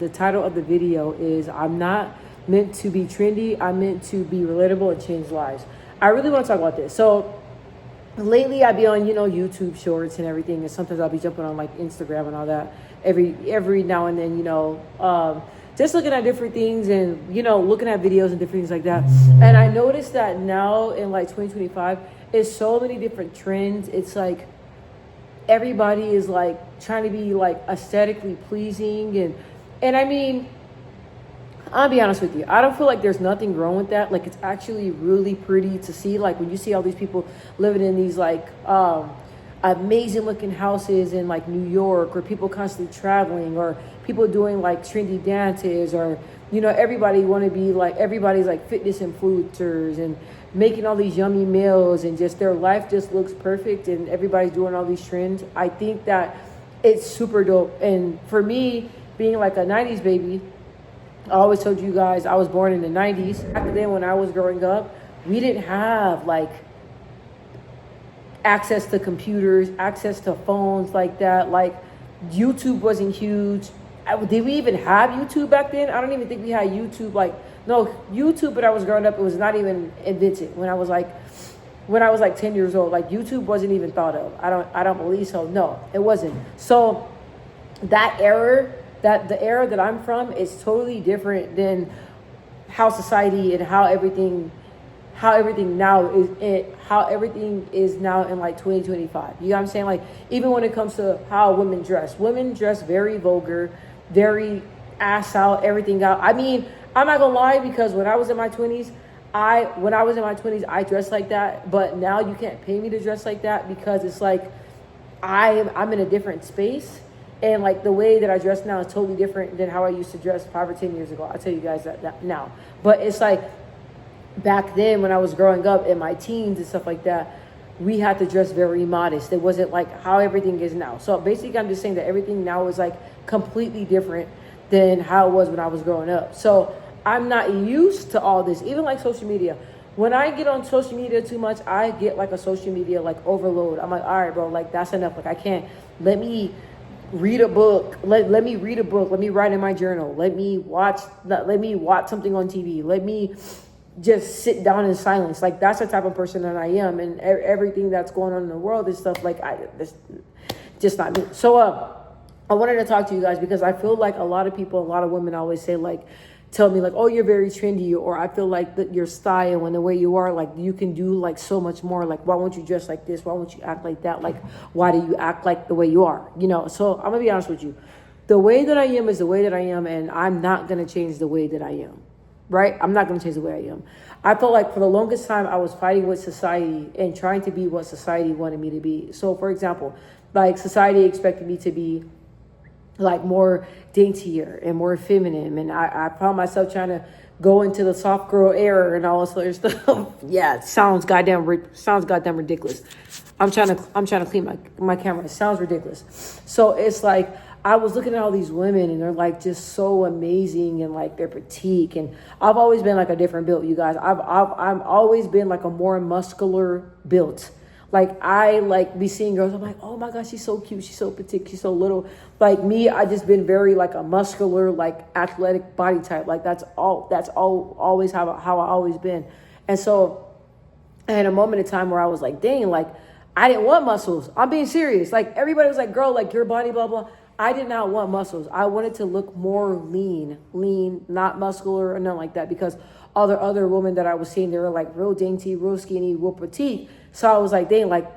the title of the video is I'm not meant to be trendy. I'm meant to be relatable and change lives. I really want to talk about this. So lately I be on, YouTube shorts and everything. And sometimes I'll be jumping on like Instagram and all that every now and then, just looking at different things and, looking at videos and different things like that. And I noticed that now in like 2025, it's so many different trends. It's like everybody is like trying to be like aesthetically pleasing. And I mean, I'll be honest with you. I don't feel like there's nothing wrong with that. Like, it's actually really pretty to see. Like, when you see all these people living in these like amazing looking houses in like New York, or people constantly traveling, or people doing like trendy dances, or everybody's like fitness influencers and making all these yummy meals, and just their life just looks perfect, and everybody's doing all these trends. I think that it's super dope. And for me, being like a 90s baby, I always told you guys I was born in the 90s. Back then when I was growing up, we didn't have like access to computers, access to phones like that. Like, YouTube wasn't huge. Did we even have YouTube back then? I don't even think we had YouTube. YouTube, but I was growing up, it was not even invented when I was like 10 years old. Like, YouTube wasn't even thought of. I don't believe so. No, it wasn't. So that era, the era that I'm from, is totally different than how society and how everything is now in like 2025. You know what I'm saying? Like, even when it comes to how women dress very vulgar, very ass out, everything out. I mean, I'm not gonna lie, because when I was in my 20s, I dressed like that. But now you can't pay me to dress like that, because it's like I'm in a different space. And like the way that I dress now is totally different than how I used to dress 5 or 10 years ago. I'll tell you guys that now. But it's like back then when I was growing up in my teens and stuff like that, we had to dress very modest. It wasn't like how everything is now. So basically I'm just saying that everything now is like completely different than how it was when I was growing up. So I'm not used to all this. Even like social media. When I get on social media too much, I get like a social media like overload. I'm like, all right, bro, like that's enough. Like, I can't. Let me read a book. Let me read a book. Let me write in my journal. Let me watch something on TV. Let me just sit down in silence. Like, that's the type of person that I am. And everything that's going on in the world is stuff like this, just not me. So I wanted to talk to you guys because I feel like a lot of people, a lot of women always say like, tell me like, oh, you're very trendy, or I feel like that your style and the way you are, like you can do like so much more. Like, why won't you dress like this? Why won't you act like that? Like, why do you act like the way you are? So I'm gonna be honest with you. The way that I am is the way that I am, and I'm not gonna change the way that I am. Right? I'm not gonna change the way I am. I felt like for the longest time I was fighting with society and trying to be what society wanted me to be. So for example, like society expected me to be like more daintier and more feminine, and I found myself trying to go into the soft girl era and all this other stuff. Yeah, it sounds goddamn ridiculous. I'm trying to clean my camera. It sounds ridiculous. So it's like I was looking at all these women, and they're like just so amazing, and like they're petite, and I've always been like a different build, you guys. I've always been like a more muscular built. Like, I like be seeing girls, I'm like, oh my gosh, she's so cute, she's so petite, she's so little. Like me, I just been very like a muscular, like athletic body type. Like that's always how I always been. And so I had a moment in time where I was like, dang, like I didn't want muscles. I'm being serious. Like everybody was like, girl, like your body, blah, blah. I did not want muscles. I wanted to look more lean, not muscular or nothing like that, because all the other women that I was seeing, they were like real dainty, real skinny, real petite. So I was like, dang, like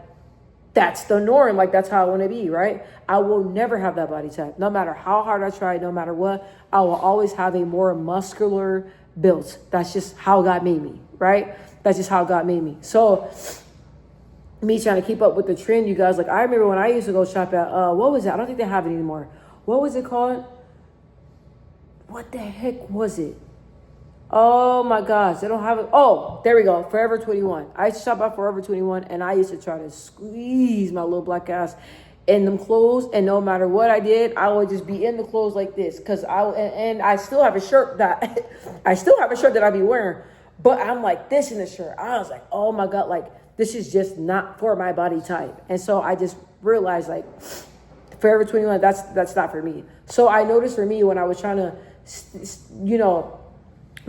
that's the norm. Like that's how I want to be, right? I will never have that body type. No matter how hard I try, no matter what, I will always have a more muscular build. That's just how God made me, right? That's just how God made me. So me trying to keep up with the trend, you guys, like I remember when I used to go shop at, what was it? I don't think they have it anymore. What was it called? What the heck was it? Oh my gosh, they don't have it. Oh, there we go. Forever 21. I used to shop at Forever 21, and I used to try to squeeze my little black ass in them clothes. And no matter what I did, I would just be in the clothes like this. Cause I still have a shirt that I be wearing, but I'm like this in the shirt. I was like, oh my God, like this is just not for my body type. And so I just realized like Forever 21, that's not for me. So I noticed for me when I was trying to, you know,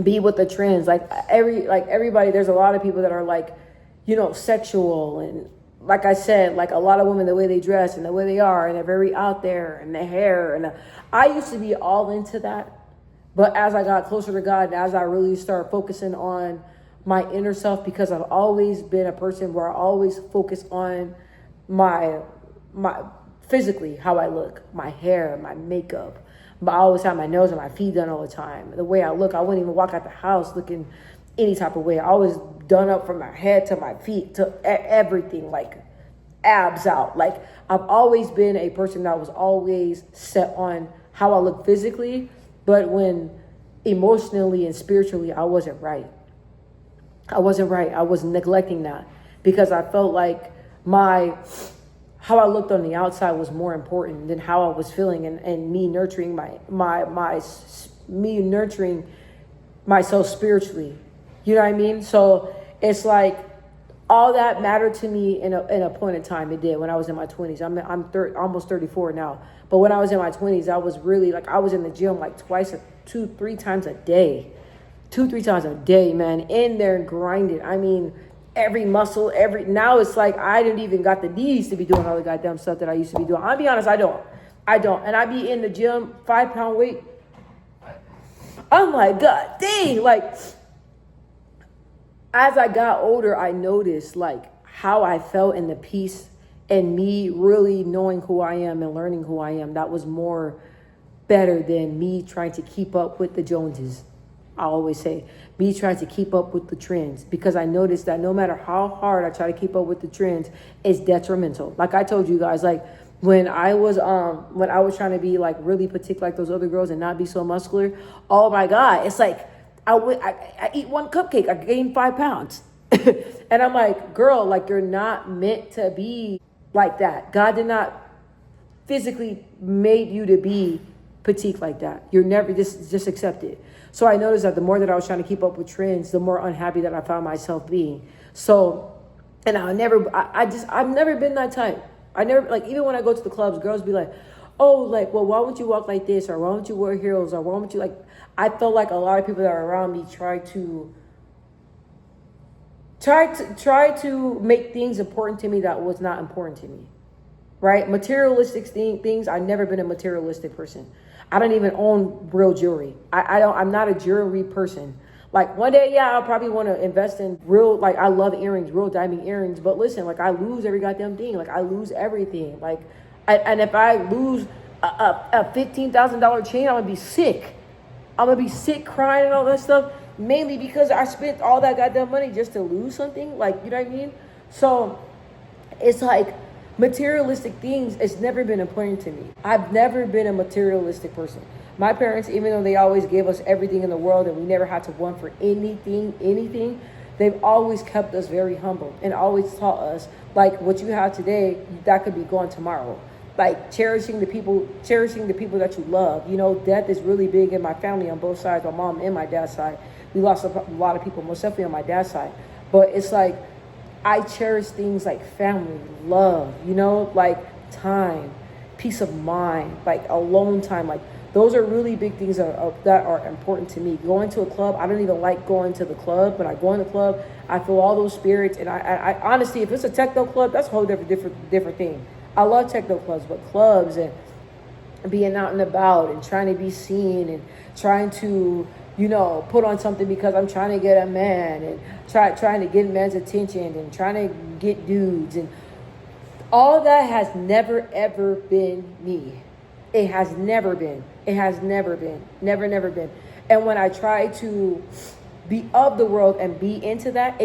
be with the trends, like everybody, there's a lot of people that are like, you know, sexual, and like I said, like a lot of women, the way they dress and the way they are, and they're very out there, and their hair, and I used to be all into that. But as I got closer to God, and as I really started focusing on my inner self, because I've always been a person where I always focus on my physically, how I look, my hair, my makeup. But I always have my nose and my feet done all the time. The way I look, I wouldn't even walk out the house looking any type of way. I always done up from my head to my feet to everything, like abs out. Like I've always been a person that was always set on how I look physically, but when emotionally and spiritually, I wasn't right. I wasn't right. I was neglecting that because I felt like how I looked on the outside was more important than how I was feeling, and me nurturing me nurturing myself spiritually. You know what I mean? So it's like all that mattered to me in a point in time. It did when I was in my 20s. I'm almost 34 now. But when I was in my 20s, I was really like, I was in the gym like 3 times a day. 2-3 times a day, man, in there grinding. I mean, every muscle, now it's like I didn't even got the knees to be doing all the goddamn stuff that I used to be doing. I'll be honest, I don't. And I be in the gym, 5-pound weight. I'm like, God dang, like, as I got older, I noticed like how I felt in the peace and me really knowing who I am and learning who I am. That was more better than me trying to keep up with the Joneses. I always say me trying to keep up with the trends, because I noticed that no matter how hard I try to keep up with the trends, it's detrimental. Like I told you guys, like when I was trying to be like really petite like those other girls and not be so muscular, oh my God, it's like I eat one cupcake, I gain 5 pounds. And I'm like, girl, like you're not meant to be like that. God did not physically made you to be petite like that. You're never, just accept it. So I noticed that the more that I was trying to keep up with trends, the more unhappy that I found myself being. So, and I've never been that type. I never, like, even when I go to the clubs, girls be like, oh, like, well, why won't you walk like this? Or why won't you wear heels? Or why won't you, like, I felt like a lot of people that are around me try to make things important to me that was not important to me. Right? Materialistic things, I've never been a materialistic person. I don't even own real jewelry. I'm not a jewelry person. Like one day, yeah, I'll probably want to invest in real, like I love earrings, real diamond earrings. But listen, like I lose every goddamn thing. Like I lose everything. Like, and if I lose a $15,000 chain, I'm going to be sick. I'm going to be sick crying and all that stuff. Mainly because I spent all that goddamn money just to lose something. Like, you know what I mean? So it's like, materialistic things, it's never been important to me. I've never been a materialistic person. My parents, even though they always gave us everything in the world and we never had to want for anything, they've always kept us very humble and always taught us, like, what you have today, that could be gone tomorrow. Like cherishing the people that you love. You know, death is really big in my family on both sides, my mom and my dad's side. We lost a lot of people, most definitely on my dad's side. But it's like, I cherish things like family, love, you know, like time, peace of mind, like alone time. Like those are really big things that are important to me. Going to a club, I don't even like going to the club. When I go in the club, I feel all those spirits. And I honestly, if it's a techno club, that's a whole different thing. I love techno clubs, but clubs and being out and about and trying to be seen and trying to, you know, put on something because I'm trying to get a man and trying to get man's attention and trying to get dudes, and all that has never ever been me. It has never been. Never been. And when I try to be of the world and be into that,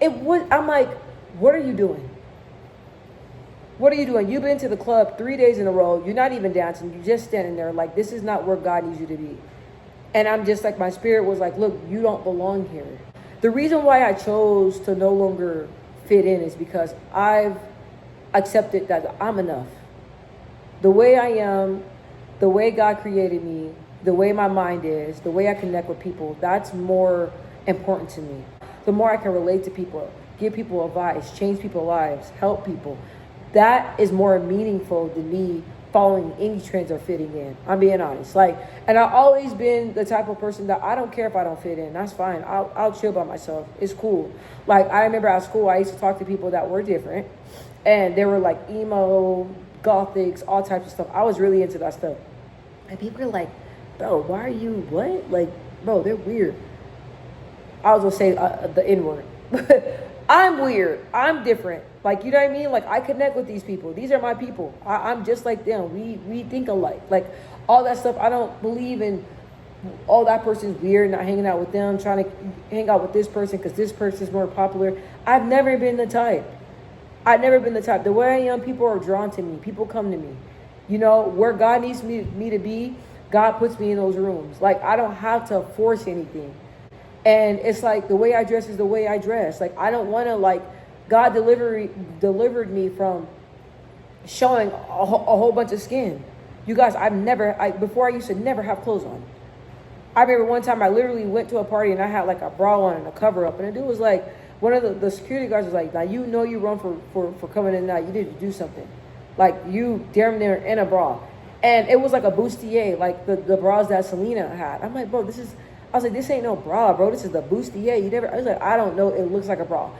I'm like, what are you doing? What are you doing? You've been to the club 3 days in a row. You're not even dancing. You're just standing there like, this is not where God needs you to be. And I'm just like, my spirit was like, look, you don't belong here. The reason why I chose to no longer fit in is because I've accepted that I'm enough. The way I am, the way God created me, the way my mind is, the way I connect with people, that's more important to me. The more I can relate to people, give people advice, change people's lives, help people, that is more meaningful than me following any trends or fitting in. I'm being honest. Like, and I've always been the type of person that I don't care if I don't fit in. That's fine. I'll chill by myself. It's cool. Like, I remember at school, I used to talk to people that were different, and they were like emo, gothics, all types of stuff. I was really into that stuff. And people are like, bro, why are you, what? Like, bro, they're weird. I was gonna say the N-word. I'm weird. I'm different. Like, you know what I mean? Like, I connect with these people. These are my people. I'm just like them. We think alike. Like, all that stuff, I don't believe in, oh, that person's weird, not hanging out with them, trying to hang out with this person because this person's more popular. I've never been the type. I've never been the type. The way I am, people are drawn to me. People come to me. You know, where God needs me to be, God puts me in those rooms. Like, I don't have to force anything. And it's like the way I dress is the way I dress. Like, I don't want to, like, God delivered me from showing a whole bunch of skin. You guys, before I used to never have clothes on. I remember one time I literally went to a party and I had like a bra on and a cover up. And the dude was like, one of the security guards was like, now you know you run for coming in now. You need to do something. Like, you damn near in a bra. And it was like a bustier, like the bras that Selena had. I'm like, bro, I was like, this ain't no bra, bro. This is the bustier. I was like, I don't know. It looks like a bra.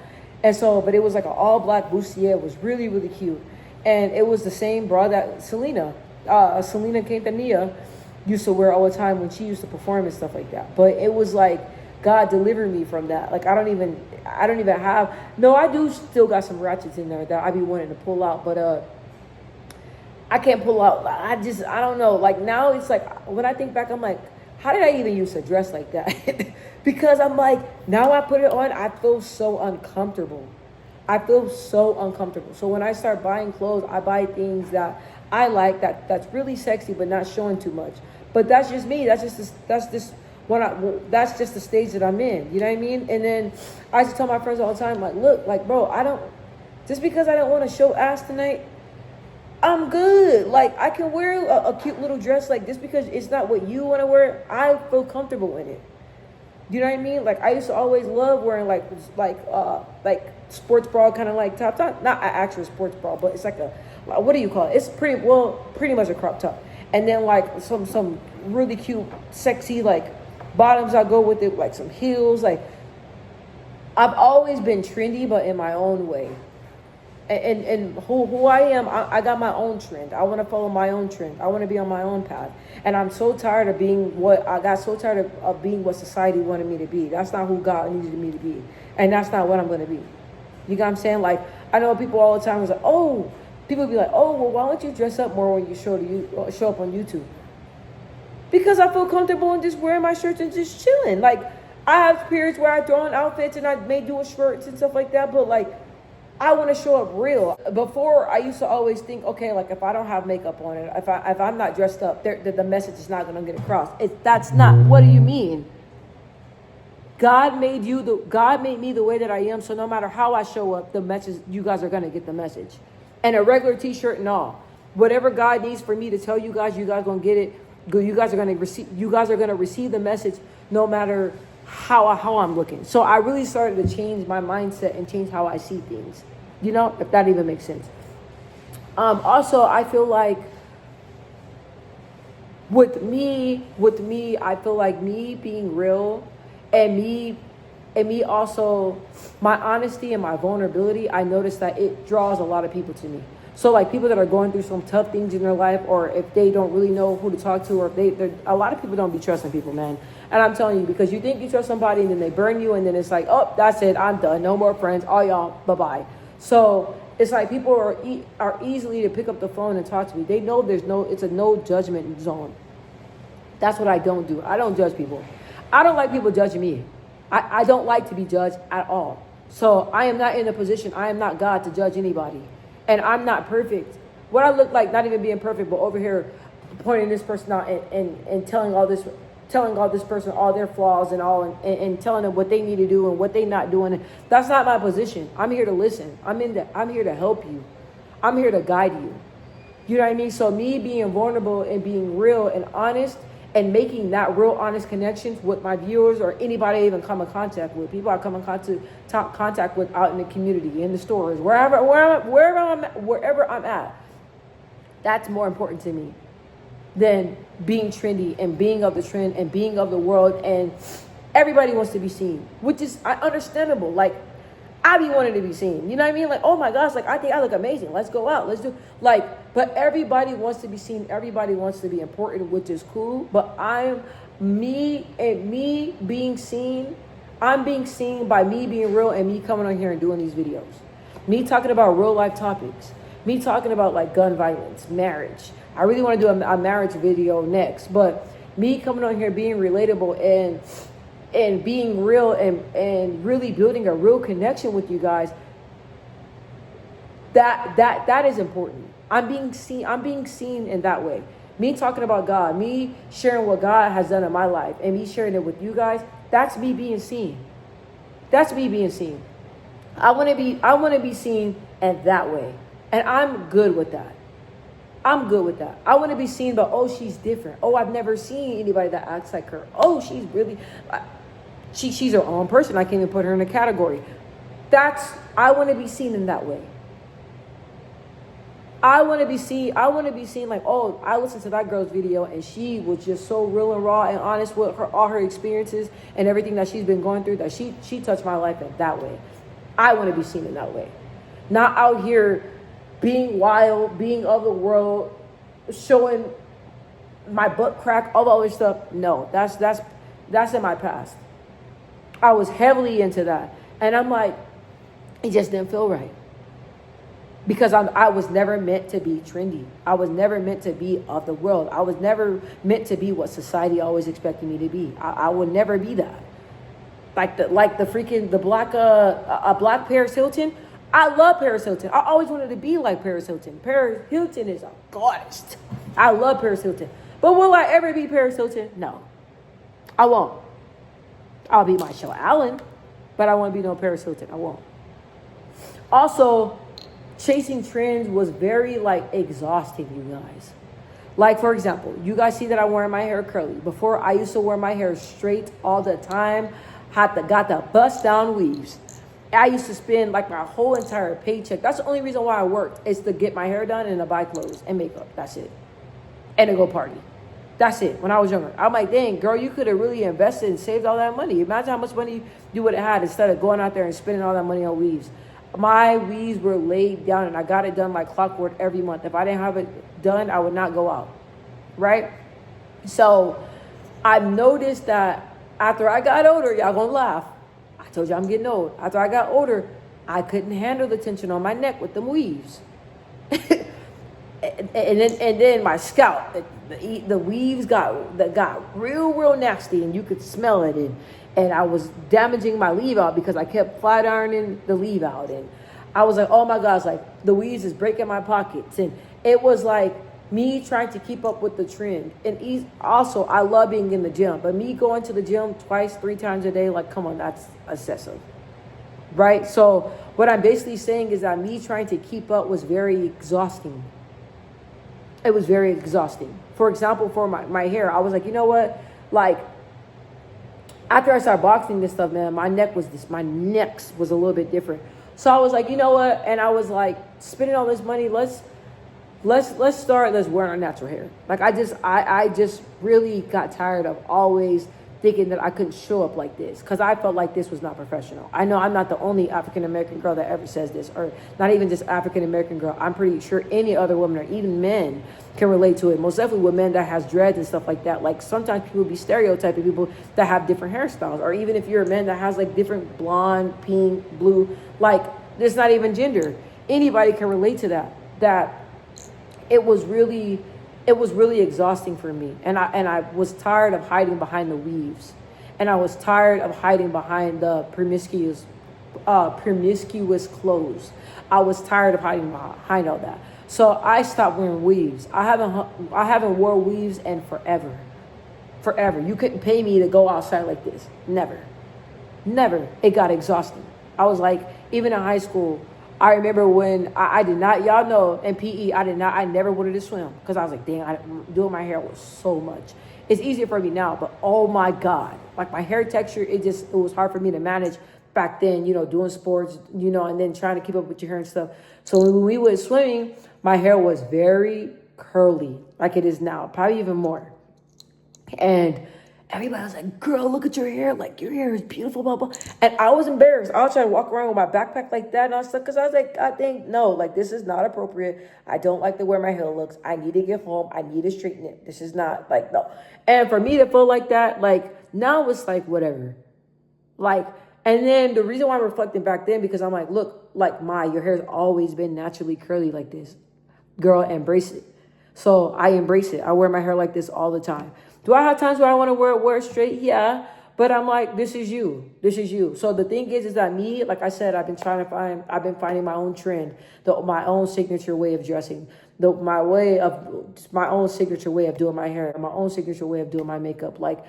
And so, but it was like an all black bustier. It was really, really cute. And it was the same bra that Selena Quintanilla used to wear all the time when she used to perform and stuff like that. But it was like, God delivered me from that. Like, I don't even have, no, I do still got some ratchets in there that I be wanting to pull out. But, I can't pull out. I don't know. Like, now it's like, when I think back, I'm like, how did I even used to dress like that? Because I'm like, now I put it on, I feel so uncomfortable. So when I start buying clothes, I buy things that I like, that's really sexy, but not showing too much. But that's just me. That's just the stage that I'm in. You know what I mean? And then I used to tell my friends all the time, like, look, like, bro, just because I don't want to show ass tonight, I'm good. Like, I can wear a cute little dress, like, just because it's not what you want to wear, I feel comfortable in it. You know what I mean? Like, I used to always love wearing like sports bra, kind of like top, not an actual sports bra, but it's like what do you call it? It's pretty much a crop top. And then like some really cute, sexy, like, bottoms I go with it, like some heels. Like, I've always been trendy, but in my own way. And who I am, I got my own trend. I want to follow my own trend. I want to be on my own path. And I'm so tired of being of being what society wanted me to be. That's not who God needed me to be. And that's not what I'm going to be. You know what I'm saying? Like, I know people all the time was like, oh, people be like, oh, well, why don't you dress up more when you show up on YouTube? Because I feel comfortable in just wearing my shirts and just chilling. Like, I have periods where I throw on outfits and I may do shirts and stuff like that, but like, I want to show up real. Before, I used to always think, okay, like, if I don't have makeup on it, if I'm not dressed up, the message is not going to get across. That's not. What do you mean? God made me the way that I am. So no matter how I show up, the message, you guys are going to get the message. And a regular t-shirt and all. Whatever God needs for me to tell you guys going to get it. You guys are going to receive the message no matter how I'm looking. So I really started to change my mindset and change how I see things. You know, if that even makes sense. Also, I feel like with me, I feel like me being real and me also, my honesty and my vulnerability, I noticed that it draws a lot of people to me. So like people that are going through some tough things in their life, or if they don't really know who to talk to, or if a lot of people don't be trusting people, man. And I'm telling you, because you think you trust somebody and then they burn you and then it's like, oh, that's it, I'm done, no more friends, all y'all, bye-bye. So it's like people are easily to pick up the phone and talk to me. They know it's a no judgment zone. That's what I don't do. I don't judge people. I don't like people judging me. I don't like to be judged at all. So I am not in a position, I am not God to judge anybody. And I'm not perfect. What I look like, not even being perfect, but over here pointing this person out and telling all this person all their flaws and telling them what they need to do and what they not doing. That's not my position. I'm here to listen. I'm here to help you. I'm here to guide you. You know what I mean? So me being vulnerable and being real and honest and making that real honest connections with my viewers or anybody I even come in contact with, people I come in contact with out in the community, in the stores, wherever I'm at. That's more important to me than being trendy and being of the trend and being of the world. And everybody wants to be seen, which is understandable. Like, I be wanting to be seen. You know what I mean? Like, oh my gosh, like, I think I look amazing. Let's go out. Let's do, like, but everybody wants to be seen. Everybody wants to be important, which is cool. But me being seen, I'm being seen by me being real and me coming on here and doing these videos. Me talking about real life topics. Me talking about like gun violence, marriage. I really want to do a marriage video next. But me coming on here being relatable and being real and really building a real connection with you guys, that is important. I'm being seen in that way. Me talking about God, me sharing what God has done in my life and me sharing it with you guys, that's me being seen. That's me being seen. I want to be seen in that way. And I'm good with that. I'm good with that. I want to be seen, but oh, she's different. Oh, I've never seen anybody that acts like her. Oh, she's really she's her own person. I can't even put her in a category. I want to be seen in that way. I want to be seen like, oh, I listened to that girl's video and she was just so real and raw and honest with all her experiences and everything that she's been going through, that she touched my life in that way. I want to be seen in that way. Not out here being wild, being of the world, showing my butt crack, all the other stuff. No, that's in my past. I was heavily into that. And I'm like, it just didn't feel right. Because I was never meant to be trendy. I was never meant to be of the world. I was never meant to be what society always expected me to be. I would never be that. Like the black Paris Hilton. I love Paris Hilton. I always wanted to be like Paris Hilton. Paris Hilton is a goddess. I love Paris Hilton. But will I ever be Paris Hilton? No, I won't. I'll be Michelle Allen, but I won't be no Paris Hilton. I won't. Also, chasing trends was very like exhausting, you guys. Like, for example, you guys see that I'm wearing my hair curly. Before, I used to wear my hair straight all the time. Got the bust down weaves. I used to spend like my whole entire paycheck. That's the only reason why I worked, is to get my hair done and to buy clothes and makeup. That's it. And to go party. That's it. When I was younger, I'm like, dang, girl, you could have really invested and saved all that money. Imagine how much money you would have had instead of going out there and spending all that money on weaves. My weaves were laid down and I got it done like clockwork every month. If I didn't have it done, I would not go out. Right? So I've noticed that after I got older, y'all gonna laugh. I told you I'm getting old. After I got older, I couldn't handle the tension on my neck with them weaves. and then my scalp, the weaves got real nasty, and you could smell it. And I was damaging my leave out because I kept flat ironing the leave out. And I was like, oh my gosh, like the weaves is breaking my pockets. And it was like me trying to keep up with the trend. And also, I love being in the gym. But me going to the gym 2-3 times a day, like, come on, that's excessive. Right? So what I'm basically saying is that me trying to keep up was very exhausting. It was very exhausting. For example, for my hair, I was like, you know what? Like, after I started boxing this stuff, man, my necks was a little bit different. So I was like, you know what? And I was like, spending all this money, let's wear our natural hair. Like, I just really got tired of always thinking that I couldn't show up like this, because I felt like this was not professional. I know I'm not the only African-American girl that ever says this, or not even just African-American girl. I'm pretty sure any other woman or even men can relate to it. Most definitely with men that has dreads and stuff like that. Like, sometimes people be stereotyping people that have different hairstyles, or even if you're a man that has like different blonde, pink, blue, like, there's not even gender. Anybody can relate to that it was really exhausting for me. And I was tired of hiding behind the weaves. And I was tired of hiding behind the promiscuous clothes. I was tired of hiding behind all that. So I stopped wearing weaves. I haven't worn weaves in forever. Forever. You couldn't pay me to go outside like this. Never. It got exhausting. I was like, even in high school, I remember when I did not, y'all know, in PE, I never wanted to swim, because I was like, dang, doing my hair was so much. It's easier for me now, but oh my God, like my hair texture, it was hard for me to manage back then, doing sports, and then trying to keep up with your hair and stuff. So when we went swimming, my hair was very curly, like it is now, probably even more. And everybody was like, girl, look at your hair. Like, your hair is beautiful, blah, blah. And I was embarrassed. I was trying to walk around with my backpack like that and all stuff because I was like, I think, no, like, this is not appropriate. I don't like the way my hair looks. I need to get home. I need to straighten it. This is not, like, no. And for me to feel like that, like, now it's like, whatever. Like, and then the reason why I'm reflecting back then, because I'm like, look, like, your hair's always been naturally curly like this. Girl, embrace it. So I embrace it. I wear my hair like this all the time. Do I have times where I want to wear it straight? Yeah. But I'm like, this is you. This is you. So the thing is that me, like I said, I've been finding my own trend, my own signature way of dressing, my own signature way of doing my hair, my own signature way of doing my makeup. Like,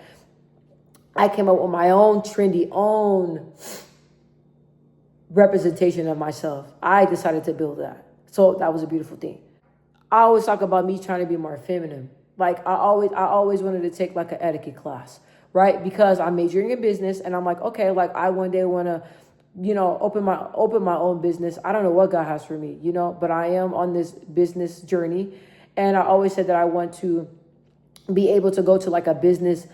I came up with my own trendy, own representation of myself. I decided to build that. So that was a beautiful thing. I always talk about me trying to be more feminine. Like, I always wanted to take like an etiquette class, right? Because I'm majoring in business and I'm like, okay, like I one day want to, open my own business. I don't know what God has for me, but I am on this business journey. And I always said that I want to be able to go to like a business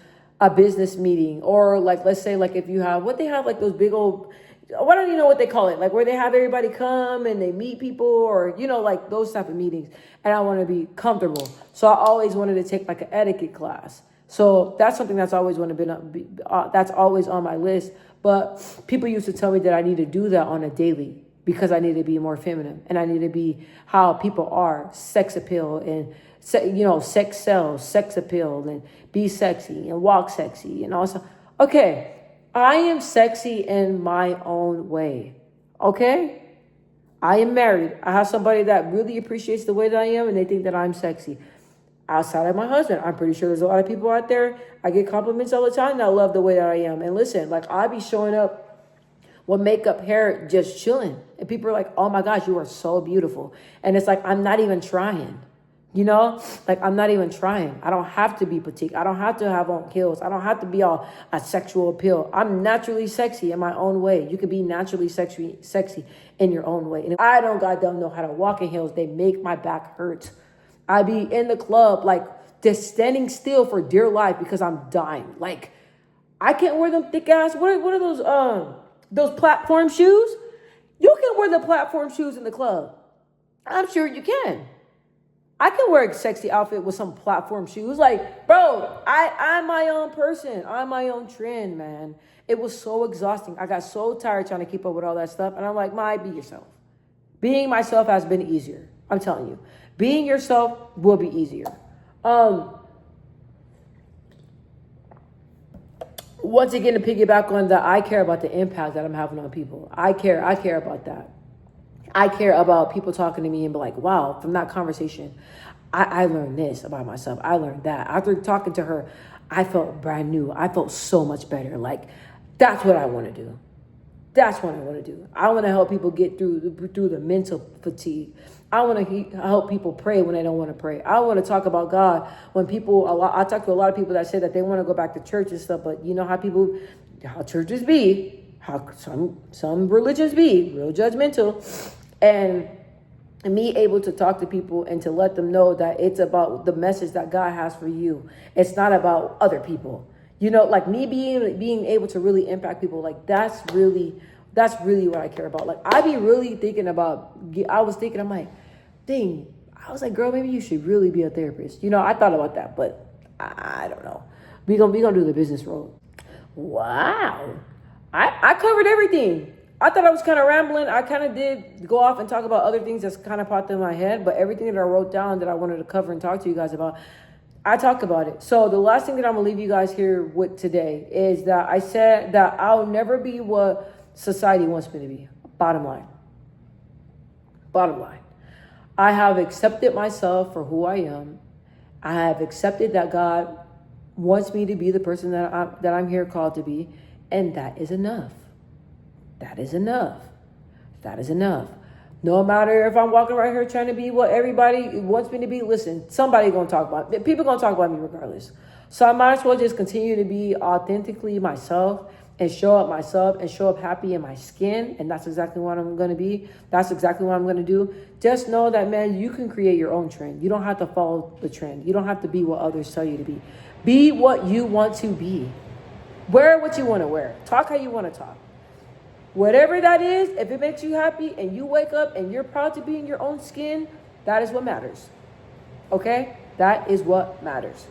meeting, or like, let's say like if you have what they have, like those big old, I don't even know what they call it, like where they have everybody come and they meet people, or, like those type of meetings. And I want to be comfortable. So I always wanted to take like an etiquette class. So that's something that's always that's always on my list. But people used to tell me that I need to do that on a daily because I need to be more feminine and I need to be how people are, sex appeal and, sex sells, sex appeal, and be sexy and walk sexy and also. Okay. I am sexy in my own way, okay? I am married. I have somebody that really appreciates the way that I am, and they think that I'm sexy. Outside of my husband, I'm pretty sure there's a lot of people out there, I get compliments all the time that love the way that I am. And listen, like, I be showing up with makeup, hair, just chilling. And people are like, oh my gosh, you are so beautiful. And it's like, I'm not even trying. Like, I'm not even trying. I don't have to be petite. I don't have to have on heels. I don't have to be all a sexual appeal. I'm naturally sexy in my own way. You can be naturally sexy in your own way. And if I don't goddamn know how to walk in heels, they make my back hurt. I be in the club, like, just standing still for dear life because I'm dying. Like, I can't wear them thick ass. What are those platform shoes? You can wear the platform shoes in the club. I'm sure you can. I can wear a sexy outfit with some platform shoes. Like, bro, I'm my own person. I'm my own trend, man. It was so exhausting. I got so tired trying to keep up with all that stuff. And I'm like, be yourself. Being myself has been easier. I'm telling you. Being yourself will be easier. Once again, to piggyback on that, I care about the impact that I'm having on people. I care about that. I care about people talking to me and be like, wow, from that conversation, I learned this about myself. I learned that. After talking to her, I felt brand new. I felt so much better. Like, that's what I want to do. That's what I want to do. I want to help people get through the mental fatigue. I want to help people pray when they don't want to pray. I want to talk about God when I talk to a lot of people that say that they want to go back to church and stuff, but you know how churches be, how some religions be, real judgmental. And me able to talk to people and to let them know that it's about the message that God has for you. It's not about other people. Like me being able to really impact people, like that's really what I care about. Like I be really thinking about, I was like, girl, maybe you should really be a therapist. I thought about that, but I don't know. We gonna do the business road. Wow. I covered everything. I thought I was kind of rambling. I kind of did go off and talk about other things that's kind of popped in my head, but everything that I wrote down that I wanted to cover and talk to you guys about, I talked about it. So the last thing that I'm going to leave you guys here with today is that I said that I'll never be what society wants me to be. Bottom line. I have accepted myself for who I am. I have accepted that God wants me to be the person that I'm here called to be, and that is enough. That is enough. No matter if I'm walking right here trying to be what everybody wants me to be, listen, somebody gonna talk about me. People gonna talk about me regardless. So I might as well just continue to be authentically myself and show up myself and show up happy in my skin. And that's exactly what I'm going to be. That's exactly what I'm going to do. Just know that, man, you can create your own trend. You don't have to follow the trend. You don't have to be what others tell you to be. Be what you want to be. Wear what you want to wear. Talk how you want to talk. Whatever that is, if it makes you happy and you wake up and you're proud to be in your own skin, that is what matters. Okay? That is what matters.